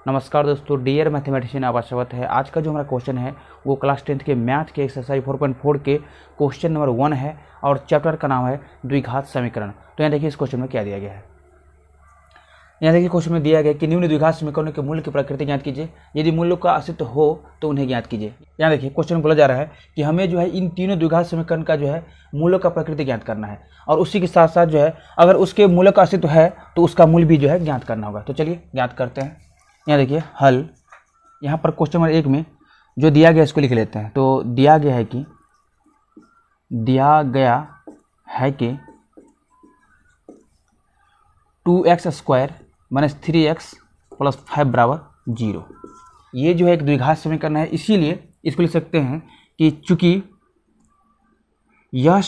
नमस्कार दोस्तों, dear mathematician आपका स्वागत है। आज का जो हमारा क्वेश्चन है वो क्लास 10th के मैथ के एक्सरसाइज 4.4 के क्वेश्चन नंबर 1 है और चैप्टर का नाम है द्विघात समीकरण। तो यहाँ देखिए इस क्वेश्चन में क्या दिया गया है। यहाँ देखिए क्वेश्चन में दिया गया कि निम्न द्विघात समीकरणों के मूल्य की प्रकृति ज्ञात कीजिए, यदि मूल्यों का अस्तित्व हो तो उन्हें ज्ञात कीजिए। यहाँ देखिए क्वेश्चन में बोला जा रहा है कि हमें जो है इन तीनों द्विघात समीकरण का जो है मूल्यों का प्रकृति ज्ञात करना है और उसी के साथ साथ जो है अगर उसके मूल्य का अस्तित्व है तो उसका मूल्य भी जो है ज्ञात करना होगा। तो चलिए ज्ञात करते हैं। यहाँ देखिए हल, यहाँ पर क्वेश्चन नंबर 1 में जो दिया गया इसको लिख लेते हैं। तो दिया गया है कि 2x square minus 3x plus 5 बराबर 0। ये जो है एक द्विघात समीकरण है, इसीलिए इसको लिख सकते हैं कि चूंकि यह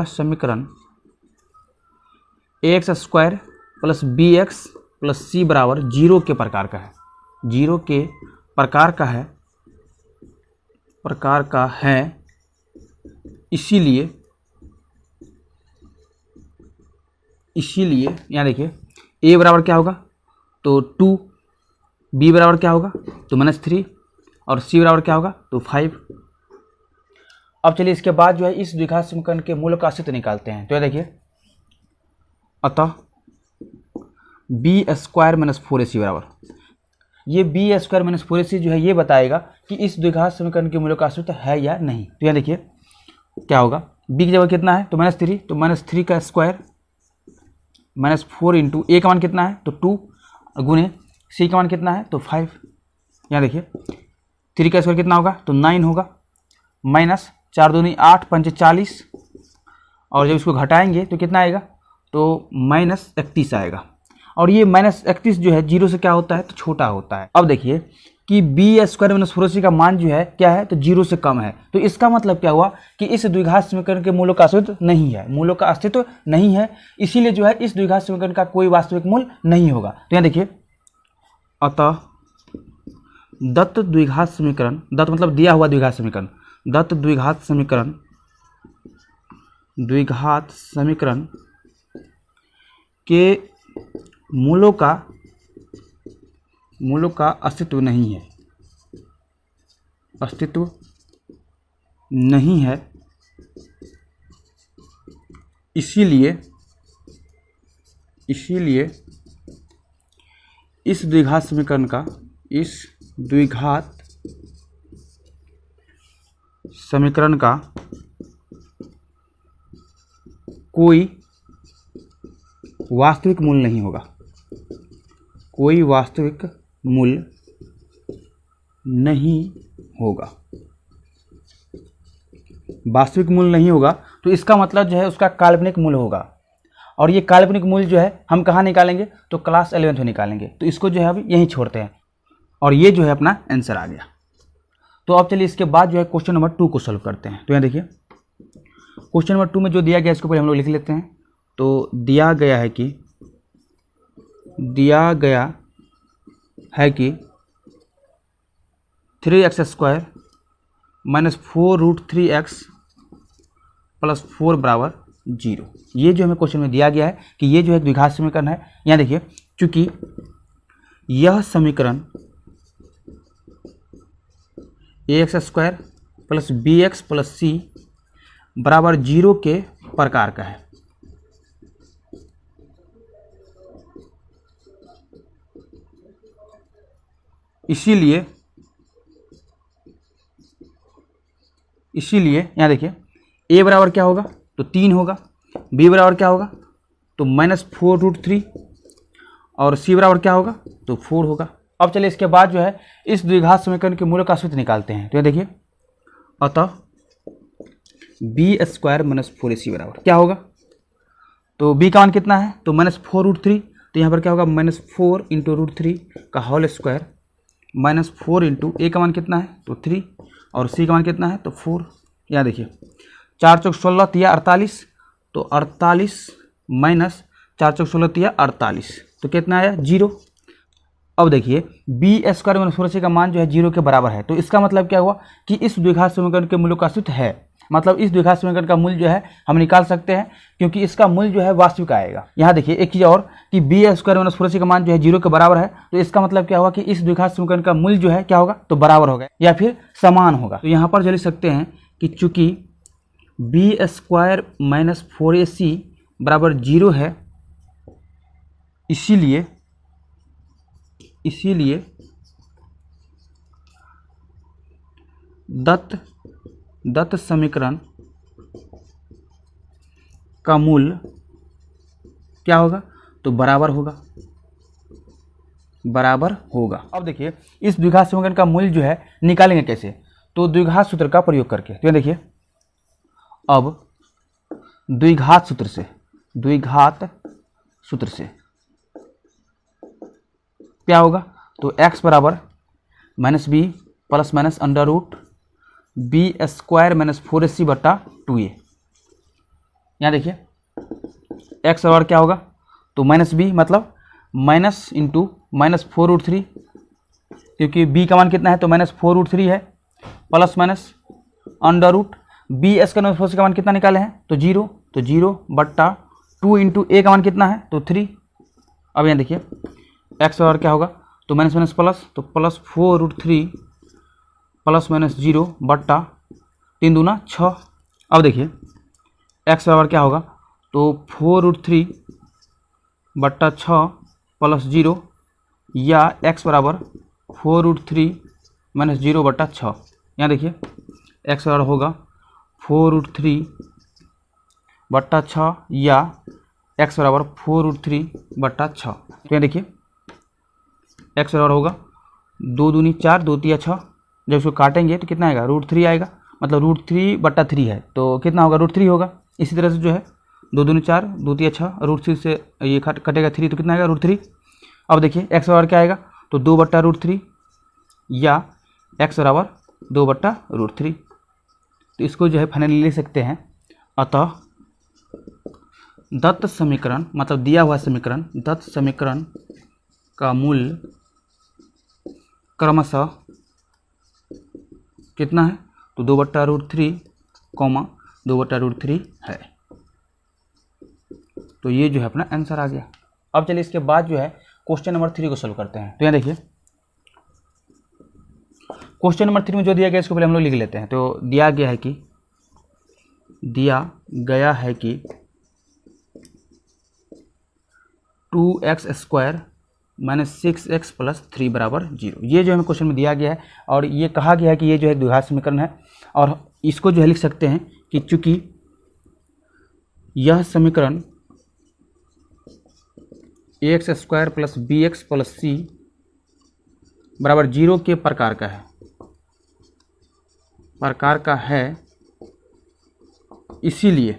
समीकरण ax square plus bx plus c बराबर 0 के प्रकार का है, 0 के प्रकार का है, इसीलिए यहाँ देखिए a बराबर क्या होगा तो 2, b बराबर क्या होगा तो -3 और c बराबर क्या होगा तो 5। अब चलिए इसके बाद जो है इस द्विघात समीकरण के मूल का अस्तित्व निकालते हैं। तो ये देखिए अतः बी स्क्वायर माइनस 4ac बराबर, ये बी स्क्वायर माइनस 4ac जो है ये बताएगा कि इस द्विघात समीकरण के मूल्य का अस्तित्व है या नहीं। तो यहाँ देखिए क्या होगा, b की जगह कितना है तो -3, तो -3 का स्क्वायर -4 इंटू a का मान कितना है तो 2 गुने c का मान कितना है तो 5। यहाँ देखिए 3 का स्क्वायर कितना होगा तो 9 होगा, माइनस 4 दूनी 8 पंच 40 और जब इसको घटाएंगे तो कितना आएगा तो -31 आएगा। और ये -31 जो है 0 से क्या होता है तो छोटा होता है। अब देखिए कि बी स्क्वायर माइनस 4ac का मान जो है क्या है तो 0 से कम है, तो इसका मतलब क्या हुआ कि इस द्विघात समीकरण के मूल्यों का अस्तित्व नहीं है, मूल्यों का अस्तित्व नहीं है, इसीलिए जो है इस द्विघात समीकरण का कोई वास्तविक मूल्य नहीं होगा। तो यहाँ देखिए अतः दत्त द्विघात समीकरण, दत्त मतलब दिया हुआ द्विघात समीकरण, दत्त द्विघात समीकरण के मूलों का अस्तित्व नहीं है, इसीलिए इस द्विघात समीकरण का कोई वास्तविक मूल्य नहीं होगा, कोई वास्तविक मूल्य नहीं होगा। वास्तविक मूल्य नहीं होगा तो इसका मतलब जो है उसका काल्पनिक मूल्य होगा, और ये काल्पनिक मूल्य जो है हम कहाँ निकालेंगे तो क्लास 11th में निकालेंगे। तो इसको जो है अभी यहीं छोड़ते हैं और ये जो है अपना आंसर आ गया। तो अब चलिए इसके बाद जो है क्वेश्चन नंबर 2 को सॉल्व करते हैं। तो यहाँ देखिए क्वेश्चन नंबर 2 में जो दिया गया इसको पहले हम लोग लिख लेते हैं। तो दिया गया है कि 3x square minus 4√3x plus 4 बराबर 0। ये जो हमें क्वेश्चन में दिया गया है कि ये जो है द्विघात समीकरण है। यहाँ देखिए चूंकि यह समीकरण ax square plus bx plus c बराबर 0 के प्रकार का है, इसीलिए यहाँ देखिए a बराबर क्या होगा तो 3 होगा, b बराबर क्या होगा तो -4√3 और c बराबर क्या होगा तो 4 होगा। अब चलिए इसके बाद जो है इस द्विघात समीकरण के मूल्य का अस्तित्व निकालते हैं। तो ये देखिए अतः बी स्क्वायर माइनस 4ac बराबर क्या होगा तो b का मान कितना है तो -4√3, तो यहाँ पर क्या होगा -4 इंटू √3 का whole square minus 4 into a का मान कितना है तो 3 और c का मान कितना है तो 4। यहाँ देखिए 4 चौक 16 तिया 48, तो 48 माइनस 4 चौक 16 तिया 48, तो कितना आया 0। अब देखिए बी स्क्वायर माइनस 4ac का मान जो है 0 के बराबर है, तो इसका मतलब क्या हुआ कि इस द्विघात समीकरण के मूल्यों का अस्तित्व है। मतलब इस द्विघात समीकरण का मूल्य जो है हम निकाल सकते हैं, क्योंकि इसका मूल्य जो है वास्तविक आएगा। यहाँ देखिए एक चीज़ और कि बी स्क्वायर माइनस 4ac का मान जो है 0 के बराबर है, तो इसका मतलब क्या होगा कि इस द्विघात समीकरण का मूल्य जो है क्या होगा, तो बराबर होगा या फिर समान होगा। तो यहाँ पर जो लिख सकते हैं कि चूंकि बी स्क्वायर माइनस 4ac बराबर 0 है, इसीलिए दत्त समीकरण का मूल्य क्या होगा, तो बराबर होगा। अब देखिए इस द्विघात समीकरण का मूल्य जो है निकालेंगे कैसे, तो द्विघात सूत्र का प्रयोग करके। तो देखिए अब द्विघात सूत्र से क्या होगा, तो x बराबर minus B plus minus under root B square minus 4ac बटा 2a। यहाँ देखिए x बराबर क्या होगा, तो माइनस बी मतलब माइनस इंटू माइनस 4√3, क्योंकि b का मान कितना है, तो माइनस 4√3 है, plus minus under root B square minus 4ac का मान कितना निकाले हैं, तो 0 बट्टा 2 इंटू a का मान कितना है, तो 3। अब यहाँ देखिए x बराबर क्या होगा, तो माइनस माइनस प्लस, तो प्लस 4√3 प्लस माइनस 0 बट्टा 3 दूना 6। अब देखिए x बराबर क्या होगा, तो 4√3 बट्टा 6 प्लस 0 या x बराबर 4√3 माइनस 0 बट्टा 6। यहाँ देखिए x बराबर होगा 4√3 बट्टा 6 या x बराबर 4√3 बट्टा 6। तो यहाँ देखिए x बराबर होगा 2 दूनी 4, 2 तिया 6, जब इसको काटेंगे तो कितना आएगा, √3 आएगा, मतलब √3 बट्टा 3 है तो कितना होगा, √3 होगा। इसी तरह से जो है 2 दूनी 4, 2 तिया 6, √3 से ये कटेगा 3 तो कितना आएगा, √3। अब देखिए x बराबर क्या आएगा, तो 2 बट्टा √3 या x बराबर 2 बट्टा √3। तो इसको जो है फाइनली ले सकते हैं। अतः दत्त समीकरण मतलब दिया हुआ समीकरण, दत्त समीकरण का मूल्य क्रमशः कितना है, तो 2 बट्टा √3, 2 बट्टा √3 है। तो ये जो है अपना आंसर आ गया। अब चलिए इसके बाद जो है क्वेश्चन नंबर 3 को सोल्व करते हैं। तो यहाँ देखिए क्वेश्चन नंबर 3 में जो दिया गया इसको पहले हम लोग लिख लेते हैं। तो दिया गया है कि 2x square minus 6x plus 3 बराबर 0। ये जो हमें क्वेश्चन में दिया गया है और ये कहा गया है कि ये जो है द्विघात समीकरण है, और इसको जो है लिख सकते हैं कि चूंकि यह समीकरण ax square plus bx plus c बराबर 0 के प्रकार का है, इसीलिए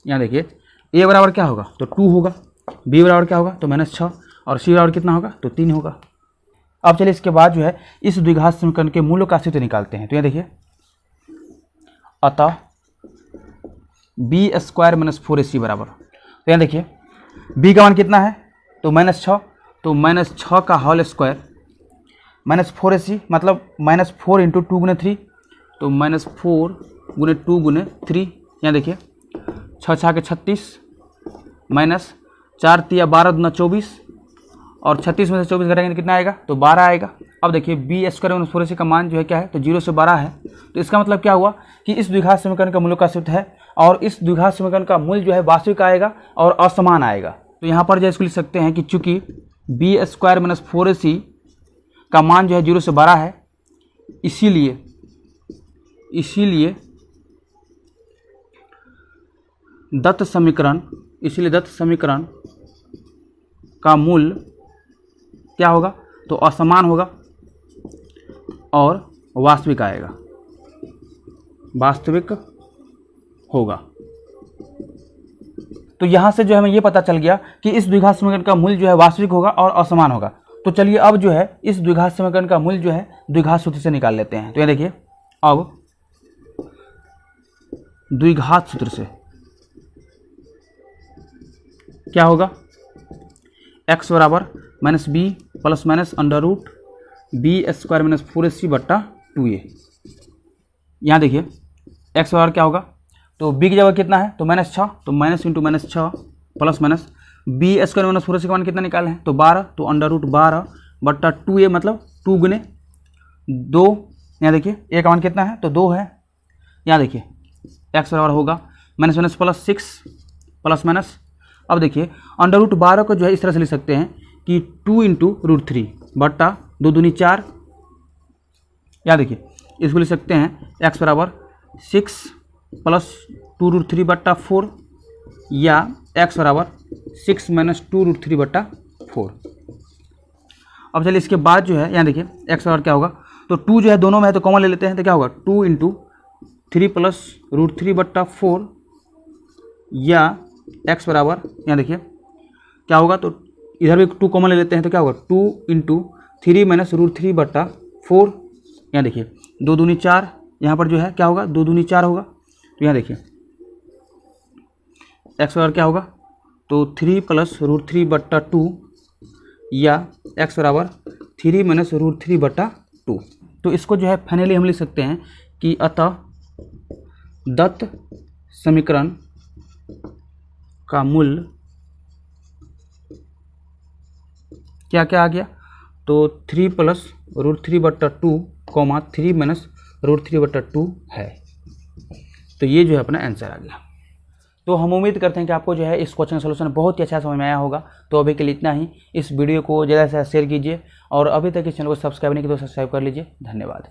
यहाँ देखिए a बराबर क्या होगा, तो 2 होगा, b बराबर क्या होगा, तो -6, और c बराबर कितना होगा, तो 3 होगा। अब चलिए इसके बाद जो है इस द्विघात समीकरण के मूलों का सूत्र निकालते हैं। तो यहाँ देखिए अतः बी स्क्वायर माइनस 4ac बराबर, तो यहाँ देखिए b का मान कितना है, तो -6, तो -6 का होल स्क्वायर माइनस 4ac मतलब -4 इंटू 2 गुने 3, तो -4 गुने 2 गुने 3। यहाँ देखिए 6 6 के 36 माइनस 4 तिया 12 दूना 24, और 36 में से 24 घटाएंगे तो कितना आएगा, तो 12 आएगा। अब देखिए बी स्क्वायर माइनस 4ac का मान जो है क्या है, तो 0 से 12 है। तो इसका मतलब क्या हुआ कि इस द्विघात समीकरण का मूल्य का सूत्र है, और इस द्विघात समीकरण का मूल्य जो है वास्तविक आएगा और असमान आएगा। तो यहाँ पर जो इसको लिख सकते हैं कि चूंकि बी स्क्वायर माइनस 4ac का मान जो है 0 से 12 है, इसीलिए दत्त समीकरण का मूल्य क्या होगा, तो असमान होगा और वास्तविक होगा। तो यहाँ से जो है हमें ये पता चल गया कि इस द्विघात समीकरण का मूल्य जो है वास्तविक होगा और असमान होगा। तो चलिए अब जो है इस द्विघात समीकरण का मूल्य जो है द्विघात सूत्र से निकाल लेते हैं। तो ये देखिए अब द्विघात सूत्र से क्या होगा, x बराबर minus B plus minus under root B square minus 4ac बट्टा 2a। यहाँ देखिए एक्स बराबर क्या होगा, तो बी की जगह कितना है, तो -6, तो minus into -6 plus minus b square minus 4 का मान कितना निकाले हैं, तो 12, तो अंडर रूट 12 बट्टा 2a मतलब 2 गुने 2। यहाँ देखिए ए का मान कितना है, तो 2 है। यहाँ देखिए एक्स बराबर होगा minus minus plus 6 plus minus, अब देखिए अंडर रूट 12 को जो है इस तरह से लिख सकते हैं कि 2 इंटू √3 बट्टा 2 दूनी 4। यहाँ देखिए इसको लिख सकते हैं एक्स बराबर 6 प्लस 2 √3 बट्टा 4 या एक्स बराबर 6 माइनस 2 √3 बट्टा 4। अब चलिए इसके बाद जो है यहाँ देखिए एक्स बराबर क्या होगा, तो 2 जो है दोनों में है तो कॉमन ले लेते हैं, तो क्या होगा 2 इंटू 3 प्लस √3 बट्टा 4 या एक्स बराबर यहाँ देखिए क्या होगा, तो इधर भी 2 कॉमन ले लेते हैं, तो क्या होगा 2 इंटू 3 माइनस √3 बट्टा 4। यहाँ देखिए 2 दूनी 4, यहाँ पर जो है क्या होगा 2 दूनी 4 होगा, तो यहाँ देखिए एक्स बराबर क्या होगा, तो 3 प्लस √3 बट्टा 2 या एक्स बराबर 3 माइनस √3 बट्टा 2। तो इसको जो है फाइनली हम लिख सकते हैं कि अतः दत्त समीकरण का मूल क्या क्या आ गया, तो 3 प्लस √3 बट्टा 2 कॉमा 3 माइनस √3 बट्टा 2 है। तो ये जो है अपना आंसर आ गया। तो हम उम्मीद करते हैं कि आपको जो है इस क्वेश्चन का सोल्यूशन बहुत ही अच्छा समझ में आया होगा। तो अभी के लिए इतना ही। इस वीडियो को ज़्यादा से ज़्यादा शेयर कीजिए और अभी तक इस चैनल को सब्सक्राइब नहीं किया तो सब्सक्राइब कर लीजिए। धन्यवाद।